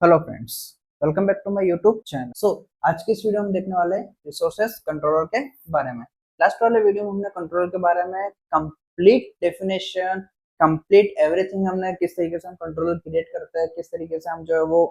Hello friends, welcome back to my YouTube channel. आज की इस वीडियो में देखने वाले हैं रिसोर्सेस कंट्रोलर के बारे में। लास्ट वाले वीडियो में हमने कंट्रोलर के बारे में कंप्लीट डेफिनेशन, कंप्लीट एवरीथिंग हमने किस तरीके से हम कंट्रोलर क्रिएट करते हैं, किस तरीके से हम जो है वो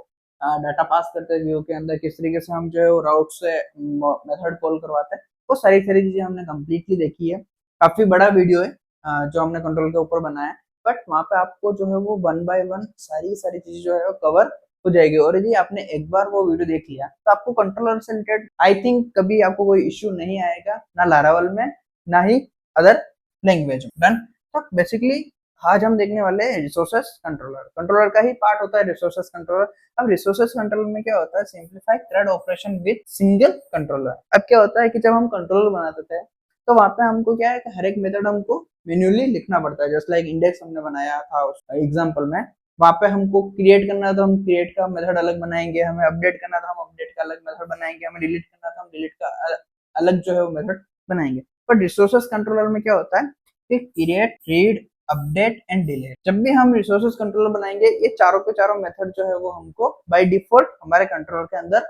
डाटा पास करते हैं व्यू के अंदर, किस तरीके से हम जो है वो राउट से मेथड कॉल करवाते हैं, वो सारी सारी चीजें हमने कंप्लीटली देखी है। काफी बड़ा वीडियो है जो हमने कंट्रोल के ऊपर बनाया है, बट वहाँ पे आपको जो है वो वन बाय वन सारी सारी चीजें जो है वो कवर हो जाएगी। और यदि आपने एक बार वो वीडियो देख लिया तो आपको कंट्रोलर से रिलेटेड आई थिंक कभी आपको कोई इश्यू नहीं आएगा, ना लारावल में ना ही अदर लैंग्वेज में। डन। तो बेसिकली आज हम देखने वाले हैं रिसोर्सेस कंट्रोलर। कंट्रोलर का ही पार्ट होता है रिसोर्सेस कंट्रोलर। अब रिसोर्सेस कंट्रोलर में क्या होता है, simplify CRUD operation with single controller. अब क्या होता है कि जब हम कंट्रोलर बनाते थे तो वहां पे हमको क्या है कि हर एक मेथड हमको मैन्युअली लिखना पड़ता है। जस्ट लाइक इंडेक्स हमने बनाया था उस एग्जांपल में, वहां पे हमको क्रिएट करना है तो हम क्रिएट का मेथड अलग बनाएंगे, हमें अपडेट करना था हम अपडेट का अलग मेथड बनाएंगे, हमें डिलीट करना था हम डिलीट का अलग जो है वो मेथड बनाएंगे। पर रिसोर्सेस कंट्रोलर में क्या होता है कि create, read, update and delete. जब भी हम रिसोर्सेस कंट्रोलर बनाएंगे ये चारों के चारों मेथड जो है वो हमको बाय डिफॉल्ट हमारे कंट्रोलर के अंदर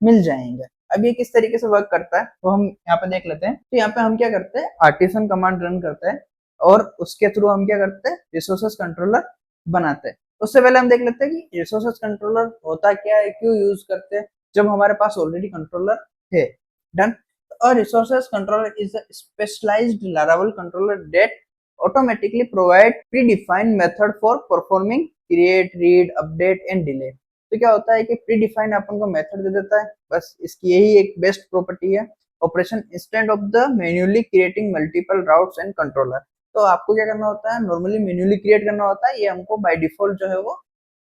मिल जाएंगे। अब ये किस तरीके से वर्क करता है वो हम यहाँ पे देख लेते हैं। तो यहाँ पे हम क्या करते हैं, आर्टिसन कमांड रन करते हैं और उसके थ्रू हम क्या करते हैं, रिसोर्सेस कंट्रोलर बनाते हैं। उससे पहले हम देख लेते हैं कि रिसोर्सेस कंट्रोलर होता क्या है, क्यों यूज करते हैं, जब हमारे पास ऑलरेडी कंट्रोलर है। Done. A resources controller is a specialized Laravel controller that automatically provide predefined method for performing create, read, update and delete। तो क्या होता है कि प्रीडिफाइंड अपन को मेथड दे देता है, बस इसकी यही एक बेस्ट प्रॉपर्टी है, operation instant of the manually creating multiple routes and controller. तो आपको क्या करना होता है, नॉर्मली मैन्युअली क्रिएट करना होता है, ये हमको बाय डिफॉल्ट जो है वो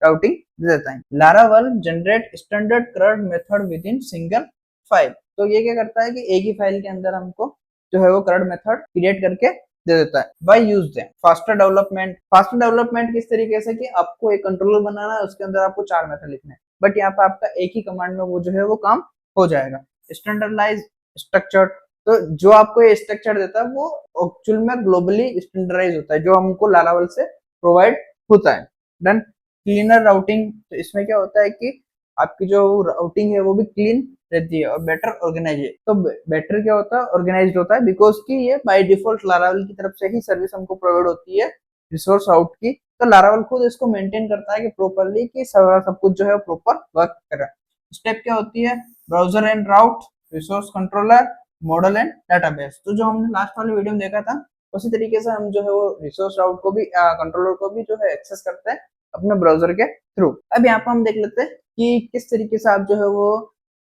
राउटिंग दे देता है। Laravel generate standard CRUD method with in single file. तो ये क्या करता है कि एक ही फाइल के अंदर हमको जो है वो CRUD मेथड क्रिएट करके दे देता है। बाय यूज दें फास्टर डेवलपमेंट। फास्टर डेवलपमेंट किस तरीके से कि आपको एक कंट्रोलर बनाना है, उसके अंदर आपको 4 मेथड लिखने हैं, बट यहाँ पे आपका एक ही कमांड में वो जो है वो काम हो जाएगा। स्टैंडर्डाइज स्ट्रक्चर, तो जो आपको ये स्ट्रक्चर देता है वो एक्चुअल में ग्लोबली स्टैंडर्डाइज होता है, जो हमको लारावल से प्रोवाइड होता है। डन। क्लीनर राउटिंग, तो इसमें क्या होता है कि आपकी जो राउटिंग है वो भी क्लीन रहती है और बेटर ऑर्गेनाइज। तो बेटर क्या होता है, ऑर्गेनाइज्ड होता है, बिकॉज की ये बाय डिफॉल्ट लारावल की तरफ से ही सर्विस हमको प्रोवाइड होती है रिसोर्स राउट की। तो लारावल खुद इसको मेंटेन करता है कि प्रॉपरली कि सब कुछ जो है प्रॉपर वर्क करे। स्टेप क्या होती है, browser and route, resource controller, model and database. तो जो हमने लास्ट वाले वीडियो में देखा था उसी तरीके से हम जो है वो रिसोर्स राउट को भी कंट्रोलर को भी जो है एक्सेस करते हैं अपने ब्राउजर के थ्रू। अब यहाँ पर हम देख लेते हैं कि किस तरीके से आप जो है वो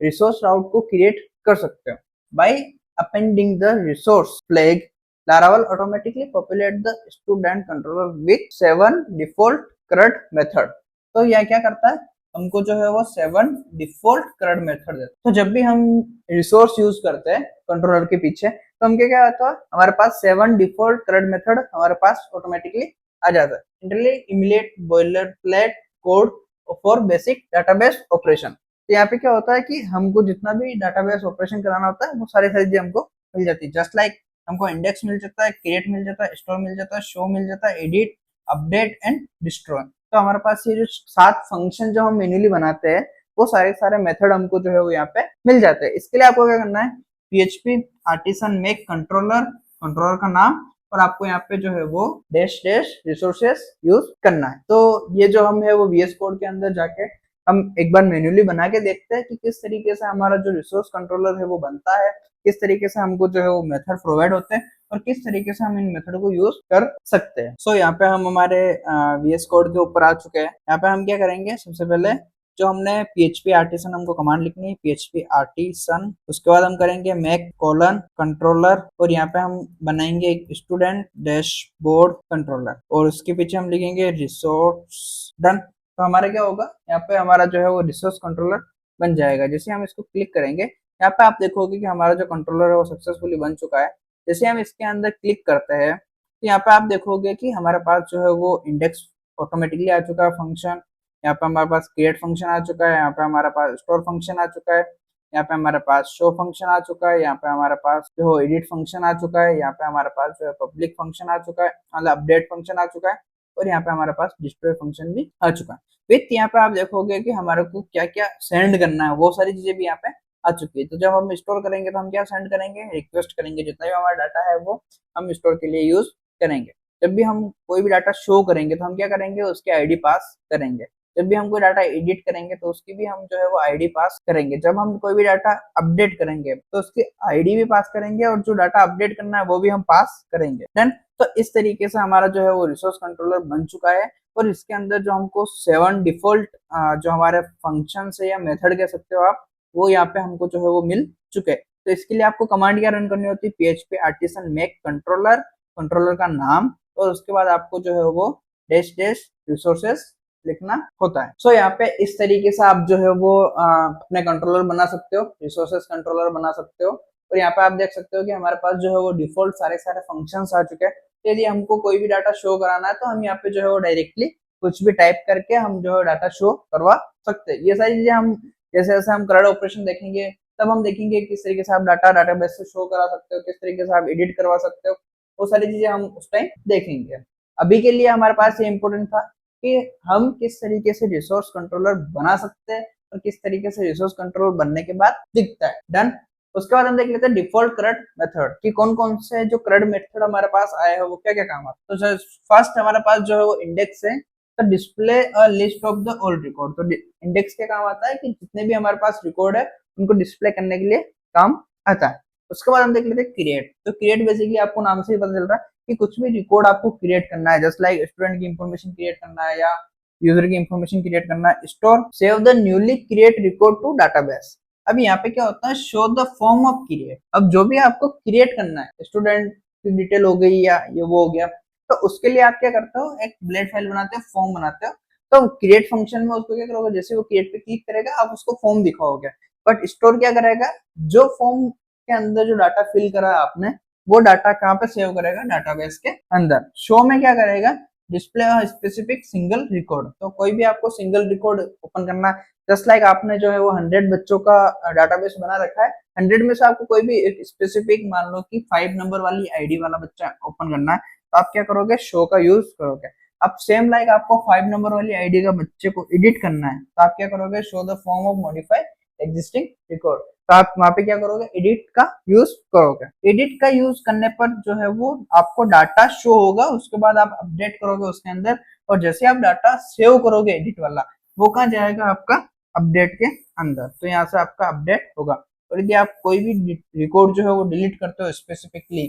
रिसोर्स राउट को क्रिएट कर सकते हो। By appending the resource flag, Laravel automatically populate the student controller with 7 default CRUD method। तो यह क्या करता है, हमको जो है वो 7 डिफॉल्ट CRUD मेथड देता है। तो जब भी हम रिसोर्स यूज करते हैं कंट्रोलर के पीछे तो हम क्या होता है, हमारे पास 7 डिफॉल्ट CRUD मेथड हमारे पास ऑटोमेटिकली आ जाता है। Internally emulate boilerplate code for basic database operation. तो यहाँ पे क्या होता है कि हमको जितना भी डाटाबेस ऑपरेशन कराना होता है वो सारी सारी चीजें हमको मिल जाती है। जस्ट लाइक हमको इंडेक्स मिल जाता है, क्रिएट मिल जाता है, स्टोर मिल जाता है, शो मिल जाता है, एडिट, अपडेट एंड डिस्ट्रॉय। तो हमारे पास ये जो 7 फंक्शन जो हम मैन्युअली बनाते हैं वो सारे सारे मेथड हमको जो है वो यहाँ पे मिल जाते हैं। इसके लिए आपको क्या करना है, PHP artisan make controller, controller का नाम, और आपको यहाँ पे जो है वो डैश डैश रिसोर्सेस यूज करना है। तो ये जो हम है वो VS कोड के अंदर जाके हम एक बार मैन्युअली बना के देखते हैं कि किस तरीके से हमारा जो रिसोर्स कंट्रोलर है वो बनता है, किस तरीके से हमको जो है वो मेथड प्रोवाइड होते हैं और किस तरीके से हम इन मेथड को यूज कर सकते हैं। सो यहाँ पे हम हमारे VS कोड के ऊपर आ चुके हैं। यहाँ पे हम क्या करेंगे, सबसे पहले जो हमने PHP आर्टिसन हमको कमांड लिखनी है, PHP आर्टिसन, उसके बाद हम करेंगे मेक कोलन कंट्रोलर और यहाँ पे हम बनाएंगे एक स्टूडेंट डैशबोर्ड कंट्रोलर और उसके पीछे हम लिखेंगे रिसोर्स। डन। तो हमारा क्या होगा, यहाँ पे हमारा जो है वो रिसोर्स कंट्रोलर बन जाएगा। जैसे हम इसको क्लिक करेंगे यहाँ पे आप देखोगे कि हमारा जो कंट्रोलर है वो सक्सेसफुली बन चुका है। जैसे हम इसके अंदर क्लिक करते हैं तो यहाँ पे आप देखोगे कि हमारे पास जो है वो इंडेक्स ऑटोमेटिकली आ चुका है फंक्शन, यहाँ पे हमारे पास क्रिएट फंक्शन आ चुका है, यहाँ पे हमारे पास स्टोर फंक्शन आ चुका है, यहाँ पे हमारे पास शो फंक्शन आ चुका है, यहाँ पे हमारे पास जो एडिट फंक्शन आ चुका है, यहाँ पे हमारे पास जो है पब्लिक फंक्शन आ चुका है, मतलब अपडेट फंक्शन आ चुका है और यहाँ पे हमारे पास डिस्प्ले फंक्शन भी आ चुका है। विथ यहाँ पे आप देखोगे कि हमारे को क्या क्या सेंड करना है, वो सारी चीजें भी यहाँ पे आ चुकी है। तो जब हम स्टोर करेंगे तो हम क्या सेंड करेंगे, रिक्वेस्ट करेंगे, जितना भी हमारा डाटा है वो हम स्टोर के लिए यूज करेंगे। जब भी हम कोई भी डाटा शो करेंगे तो हम क्या करेंगे, उसकी आईडी पास करेंगे। जब भी हम कोई डाटा एडिट करेंगे तो उसकी भी हम जो है वो आईडी पास करेंगे। जब हम कोई भी डाटा अपडेट करेंगे तो उसकी आईडी भी पास करेंगे, और जो डाटा अपडेट करना है वो भी हम पास करेंगे। डन। तो इस तरीके से हमारा जो है वो रिसोर्स कंट्रोलर बन चुका है। और इसके अंदर जो हमको 7 डिफॉल्ट जो हमारे फंक्शन है या मेथड कह सकते हो आप, वो यहाँ पे हमको जो है वो मिल चुके हैं। तो इसके लिए आपको कमांड क्या रन करनी होती है, php artisan make controller, controller का नाम, और उसके बाद आपको जो है वो डैश डैश रिसोर्सेस लिखना होता है। सो यहाँ पे इस तरीके से आप जो है वो अपने कंट्रोलर बना सकते हो, रिसोर्सेस कंट्रोलर बना सकते हो। और यहाँ पे आप देख सकते हो कि हमारे पास जो है वो डिफॉल्ट सारे सारे फंक्शंस आ चुके हैं। यदि हमको कोई भी डाटा शो कराना है तो हम यहाँ पे जो है वो डायरेक्टली कुछ भी टाइप करके हम जो है डाटा शो करवा सकते हैं। ये सारी चीजें हम जैसे जैसे हम करंट ऑपरेशन देखेंगे तब हम देखेंगे किस तरीके से आप डाटा डाटाबेस से शो करा सकते हो, किस तरीके से आप एडिट करवा सकते हो, वो सारी चीजें हम उस टाइम देखेंगे। अभी के लिए हमारे पास ये इंपॉर्टेंट था कि हम किस तरीके से रिसोर्स कंट्रोलर बना सकते हैं और किस तरीके से रिसोर्स कंट्रोलर बनने के बाद दिखता है। डन। उसके बाद हम देख लेते हैं डिफॉल्ट करंट मेथड कि कौन कौन से जो करंट मेथड हमारे पास आए हैं वो क्या क्या काम आते हैं। तो फर्स्ट हमारे पास जो है वो इंडेक्स है। तो display a list of the old record. तो इंडेक्स क्या काम आता है कि जितने भी हमारे पास रिकॉर्ड है उनको डिस्प्ले करने के लिए काम आता है। उसके बाद हम देख लेते हैं क्रिएट। तो क्रिएट बेसिकली आपको नाम से ही पता चल रहा है कि कुछ भी रिकॉर्ड आपको क्रिएट करना है, जस्ट लाइक स्टूडेंट की इंफॉर्मेशन क्रिएट करना है या यूजर की इंफॉर्मेशन क्रिएट करना है। Store save the newly create record to database. अब यहाँ पे क्या होता है, show the form of create. अब जो भी आपको क्रिएट करना है, स्टूडेंट की डिटेल हो गई या ये वो हो गया, तो उसके लिए आप क्या करते हो, एक ब्लेड फाइल बनाते हो, फॉर्म बनाते हो। तो क्रिएट फंक्शन में उसको क्या करोगे, जैसे वो क्रिएट पे क्लिक करेगा आप उसको फॉर्म दिखाओगे। बट स्टोर क्या करेगा, जो फॉर्म के अंदर जो डाटा फिल करा है आपने वो डाटा कहाँ पे सेव करेगा, डाटाबेस के अंदर। शो में क्या करेगा, डिस्प्ले स्पेसिफिक सिंगल रिकॉर्ड। तो कोई भी आपको सिंगल रिकॉर्ड ओपन करना है, जस्ट लाइक आपने जो है वो 100 बच्चों का डाटाबेस बना रखा है, 100 में से आपको कोई भी एक स्पेसिफिक मान लो कि 5 नंबर वाली आईडी वाला बच्चा ओपन करना है, तो आप क्या करोगे, शो का यूज करोगे। अब सेम लाइक आपको 5 नंबर वाली आईडी का बच्चे को एडिट करना है, तो आप क्या करोगे, show the form of modify existing record. तो आप वहां पे क्या करोगे, एडिट का यूज करोगे। एडिट का यूज करने पर जो है वो आपको डाटा शो होगा, उसके बाद आप अपडेट करोगे उसके अंदर, और जैसे आप डाटा सेव करोगे एडिट वाला, वो कहाँ जाएगा, आपका अपडेट के अंदर। तो यहाँ से आपका अपडेट होगा। और यदि आप कोई भी रिकॉर्ड जो है वो डिलीट करते हो स्पेसिफिकली,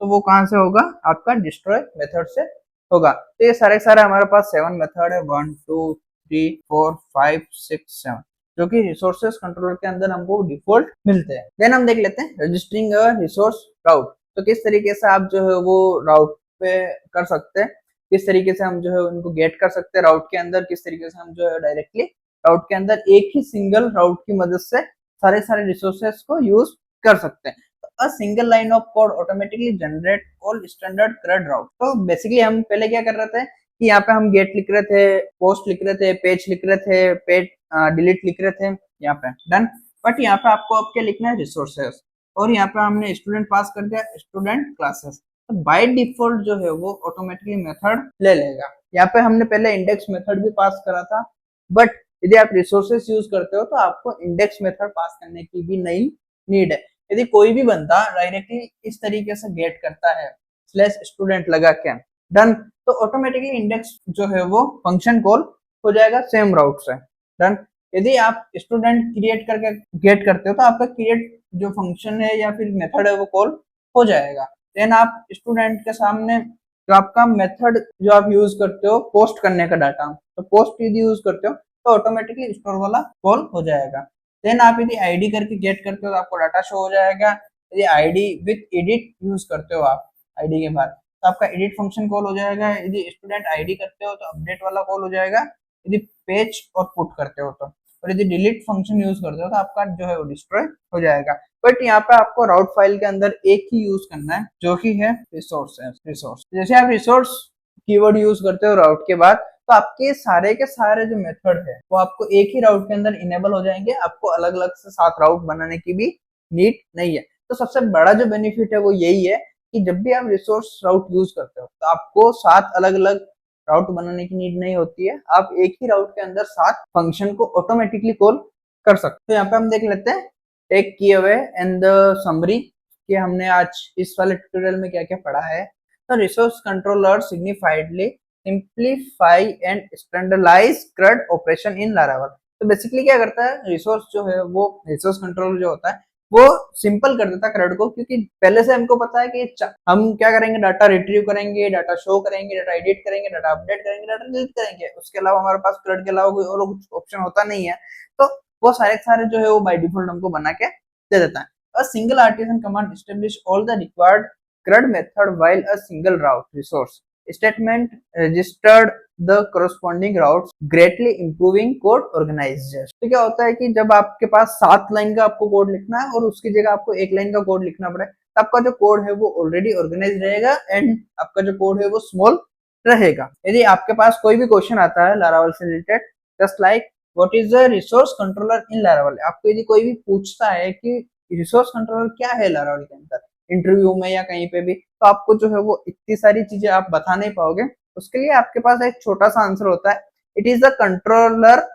तो वो कहाँ से होगा, आपका डिस्ट्रॉय मेथड से होगा। तो ये सारे सारे हमारे पास 7 मेथड है, 1 2 3 4 5 6 7, जो कि रिसोर्सेस कंट्रोलर के अंदर हमको डिफॉल्ट मिलते हैं। देन हम देख लेते हैं रजिस्टरिंग रिसोर्स राउट। तो किस तरीके से आप जो है वो राउट पे कर सकते हैं, किस तरीके से हम जो है उनको गेट कर सकते हैं राउट के अंदर, किस तरीके से हम जो है डायरेक्टली राउट के अंदर एक ही सिंगल राउट की मदद से सारे सारे रिसोर्सेस को यूज कर सकते हैं। तो a single line of code automatically generate all standard CRUD राउट। तो बेसिकली हम पहले क्या कर रहे थे कि यहाँ पे हम गेट लिख रहे थे, पोस्ट लिख रहे थे, पेज लिख रहे थे, पेज डिलीट लिख रहे थे यहाँ पे। डन। बट यहाँ पे आपको अब क्या लिखना है, रिसोर्सेस। और यहाँ पे हमने स्टूडेंट पास कर दिया, स्टूडेंट क्लासेस। तो बाय डिफॉल्ट जो है वो ऑटोमेटिकली मेथड ले लेगा। यहाँ पे हमने पहले इंडेक्स मेथड भी पास करा था, बट यदि आप रिसोर्सेस यूज करते हो तो आपको इंडेक्स मेथड पास करने की भी नहीं नीड है। यदि कोई भी बंदा डायरेक्टली इस तरीके से गेट करता है स्लैश स्टूडेंट लगा के, डन, तो ऑटोमेटिकली इंडेक्स जो है वो फंक्शन कॉल हो जाएगा सेम राउट से। डन। यदि आप स्टूडेंट क्रिएट करके गेट करते हो तो आपका क्रिएट जो फंक्शन है या फिर मेथड है वो कॉल हो जाएगा। देन आप स्टूडेंट के सामने जो आपका मेथड जो आप यूज करते हो पोस्ट करने का डाटा, तो पोस्ट यदि यूज करते हो तो ऑटोमेटिकली स्टोर वाला कॉल हो जाएगा। देन आप यदि आईडी करके गेट करते हो तो आपको डाटा शो हो जाएगा। यदि आईडी विथ एडिट यूज करते हो आप आईडी के बाद, तो आपका एडिट फंक्शन कॉल हो जाएगा। यदि स्टूडेंट आईडी करते हो तो अपडेट वाला कॉल हो जाएगा, यदि पेज और पुट करते हो तो। और यदि डिलीट फंक्शन यूज करते हो तो आपका जो है वो डिस्ट्रॉय हो जाएगा। बट यहाँ पे आपको राउट फाइल के अंदर एक ही यूज करना है, जो कि है रिसोर्स। रिसोर्स जैसे आप रिसोर्स कीवर्ड यूज करते हो राउट के बाद, तो आपके सारे के सारे जो मेथड है वो आपको एक ही राउट के अंदर इनेबल हो जाएंगे। आपको अलग अलग से 7 राउट बनाने की भी नीड नहीं है। तो सबसे बड़ा जो बेनिफिट है वो यही है कि जब भी आप रिसोर्स राउट यूज करते हो तो आपको 7 अलग अलग राउट बनाने की नीड नहीं होती है, आप एक ही राउट के अंदर 7 फंक्शन को ऑटोमेटिकली कॉल कर सकते हैं। तो यहाँ पे हम देख लेते हैं टेक की अवे एंड द समरी कि हमने आज इस वाले ट्यूटोरियल में क्या क्या पढ़ा है। तो resource controller significantly simplify and standardise CRUD operation in Laravel. तो बेसिकली क्या करता है, रिसोर्स जो है वो रिसोर्स कंट्रोलर जो होता है वो सिंपल कर देता है CRUD को, क्योंकि पहले से हमको पता है कि हम क्या करेंगे, डाटा रिट्रीव करेंगे, डाटा शो करेंगे, डाटा एडिट करेंगे, डाटा अपडेट करेंगे, डाटा डिलीट करेंगे। उसके अलावा हमारे पास CRUD के अलावा कोई और कुछ ऑप्शन होता नहीं है। तो वो सारे जो है वो बाय डिफॉल्ट हमको बना के दे देता है। A single artisan command establish all the required CRUD method while a single route resource statement registered the corresponding routes, greatly improving code organization। तो क्या होता है कि जब आपके पास 7 लाइन का आपको कोड लिखना है और उसकी जगह आपको 1 लाइन का कोड लिखना पड़े, तो आपका जो कोड है वो ऑलरेडी ऑर्गेनाइज रहेगा एंड आपका जो कोड है वो स्मॉल रहेगा। यदि आपके पास कोई भी क्वेश्चन आता है लारावल से रिलेटेड, just like what is the resource controller in Laravel, आपको यदि कोई भी पूछता है कि रिसोर्स कंट्रोलर क्या है लारावल के अंदर, इंटरव्यू में या कहीं पे भी, तो आपको जो है वो इतनी सारी चीजें आप बता नहीं पाओगे। उसके लिए आपके पास एक छोटा सा आंसर होता है, it is a controller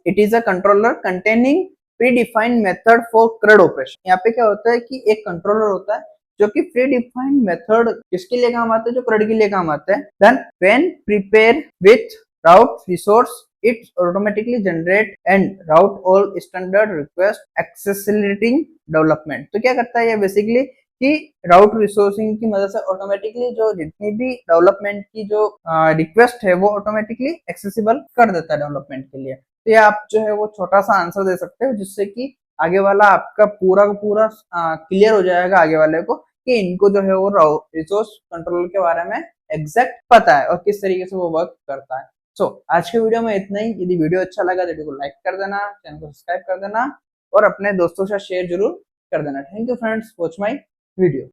it is a controller containing pre defined method for CRUD operation. यहाँ पे क्या होता है कि एक कंट्रोलर होता है जो कि प्री डिफाइंड मेथड किसके लिए काम आता है, जो CRUD के लिए काम आता है। Then when prepare with route resource it automatically generate and route all standard request accelerating development। तो क्या करता है ये बेसिकली कि राउट रिसोर्सिंग की मदद से ऑटोमेटिकली जो जितनी भी डेवलपमेंट की जो रिक्वेस्ट है वो ऑटोमेटिकली एक्सेसिबल कर देता है डेवलपमेंट के लिए। तो ये आप जो है वो छोटा सा आंसर दे सकते हो, जिससे कि आगे वाला आपका पूरा का पूरा क्लियर हो जाएगा आगे वाले को कि इनको जो है वो रिसोर्स कंट्रोल के बारे में एग्जैक्ट पता है और किस तरीके से वो वर्क करता है। आज के वीडियो में इतना ही। यदि वीडियो अच्छा लगा तो वीडियो को लाइक कर देना, चैनल को सब्सक्राइब कर देना और अपने दोस्तों के साथ शेयर जरूर कर देना। Thank you friends, watch my video.